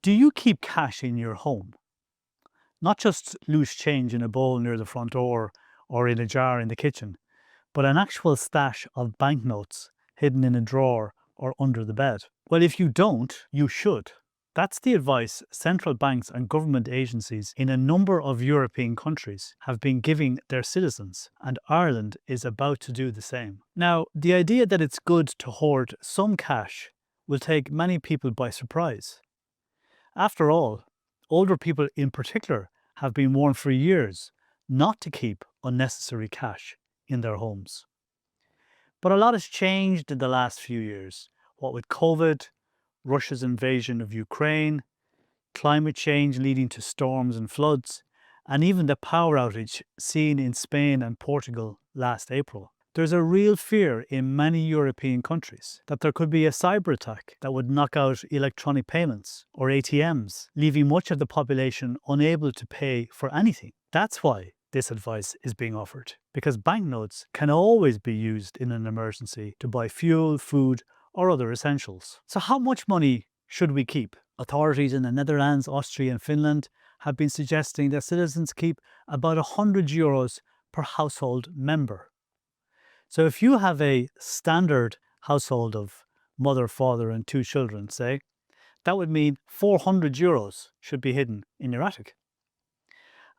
Do you keep cash in your home? Not just loose change in a bowl near the front door or in a jar in the kitchen, but an actual stash of banknotes hidden in a drawer or under the bed. Well, if you don't, you should. That's the advice central banks and government agencies in a number of European countries have been giving their citizens, and Ireland is about to do the same. Now, the idea that it's good to hoard some cash will take many people by surprise. After all, older people in particular have been warned for years not to keep unnecessary cash in their homes. But a lot has changed in the last few years. What with COVID, Russia's invasion of Ukraine, climate change leading to storms and floods, and even the power outage seen in Spain and Portugal last April. There's a real fear in many European countries that there could be a cyber attack that would knock out electronic payments or ATMs, leaving much of the population unable to pay for anything. That's why this advice is being offered, because banknotes can always be used in an emergency to buy fuel, food, or other essentials. So how much money should we keep? Authorities in the Netherlands, Austria and Finland have been suggesting that citizens keep about €100 per household member. So if you have a standard household of mother, father and 2 children, say, that would mean €400 should be hidden in your attic.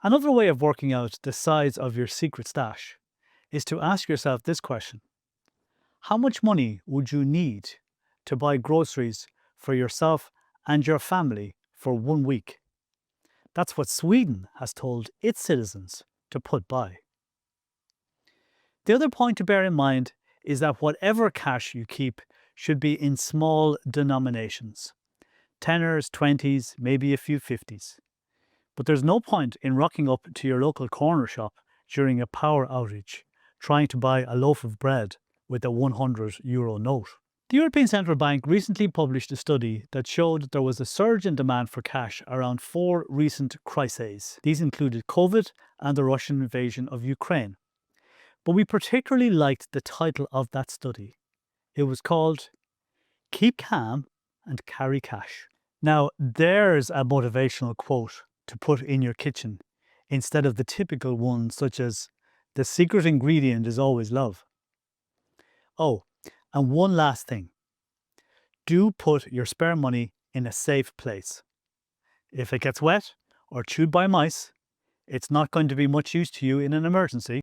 Another way of working out the size of your secret stash is to ask yourself this question. How much money would you need to buy groceries for yourself and your family for 1 week? That's what Sweden has told its citizens to put by. The other point to bear in mind is that whatever cash you keep should be in small denominations. Tenors, 20s, maybe a few 50s. But there's no point in rocking up to your local corner shop during a power outage trying to buy a loaf of bread with a €100 note. The European Central Bank recently published a study that showed that there was a surge in demand for cash around 4 recent crises. These included COVID and the Russian invasion of Ukraine. But we particularly liked the title of that study. It was called Keep Calm and Carry Cash. Now, there's a motivational quote to put in your kitchen instead of the typical ones such as, the secret ingredient is always love. Oh, and one last thing. Do put your spare money in a safe place. If it gets wet or chewed by mice, it's not going to be much use to you in an emergency.